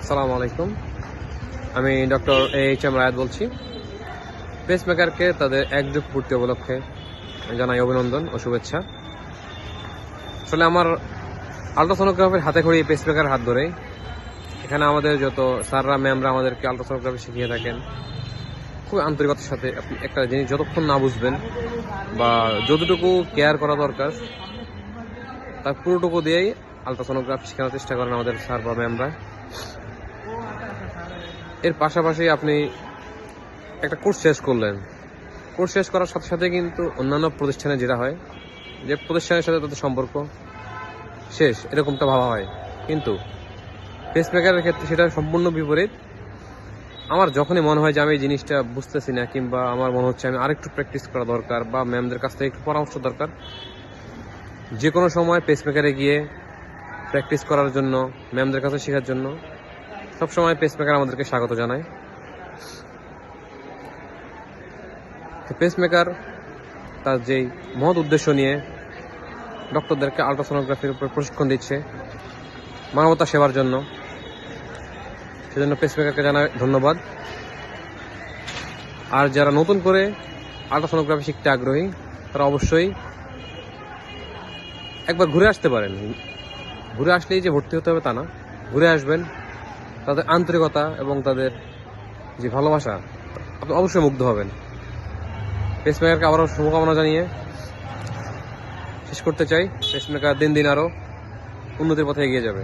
আসসালামু আলাইকুম। আমি ডক্টর এইচ.এম. রায়াত বলছি। পেসমেকারকে তাদের 1 যুগ পূর্তি উপলক্ষে জানাই অভিনন্দন ও শুভেচ্ছা। আসলে আমার আল্ট্রাসোনোগ্রাফির হাতে খড়ি পেসমেকার হাত ধরেই এখানে আমাদের যত স্যাররা ম্যামরা আমাদেরকে আল্ট্রাসোনোগ্রাফি শিখিয়ে থাকেন, খুব আন্তরিকতার সাথে আপনি একটা জিনিস যতক্ষণ না বুঝবেন বা যতটুকু কেয়ার করা দরকার তার পুরোটুকু দিয়েই আল্ট্রাসোনোগ্রাফি শেখানোর চেষ্টা করেন আমাদের স্যার বা ম্যামরা। এর পাশাপাশি আপনি একটা কোর্স শেষ করলেন, কোর্স শেষ করার সাথে সাথে কিন্তু অন্যান্য প্রতিষ্ঠানে যেটা হয় যে প্রতিষ্ঠানের সাথে তাদের সম্পর্ক শেষ, এরকমটা ভাবা হয়, কিন্তু পেসমেকারের ক্ষেত্রে সেটা সম্পূর্ণ বিপরীত। আমার যখনই মনে হয় যে আমি এই জিনিসটা বুঝতেছি না কিংবা আমার মনে হচ্ছে আমি আরেকটু প্র্যাকটিস করা দরকার বা ম্যামদের কাছ থেকে একটু পরামর্শ দরকার, যে কোনো সময় পেসমেকারে গিয়ে প্র্যাকটিস করার জন্য, ম্যামদের কাছে শেখার জন্য সবসময় পেসমেকার আমাদেরকে স্বাগত জানায়। পেসমেকার তার যেই মহৎ উদ্দেশ্য নিয়ে ডক্টরদেরকে আল্ট্রাসোনোগ্রাফির উপর প্রশিক্ষণ দিচ্ছে মানবতা সেবার জন্য, সেজন্য পেসমেকারকে জানাই ধন্যবাদ। আর যারা নতুন করে আল্ট্রাসোনোগ্রাফি শিখতে আগ্রহী তারা অবশ্যই একবার ঘুরে আসতে পারেন। ঘুরে আসলেই যে ভর্তি হতে হবে তা না, ঘুরে আসবেন, তাদের আন্তরিকতা এবং তাদের যে ভালোবাসা আপনি অবশ্যই মুগ্ধ হবেন। পেসমেকারকে আবারও শুভকামনা জানিয়ে শেষ করতে চাই। পেসমেকার দিন দিন আরও উন্নতির পথে এগিয়ে যাবে।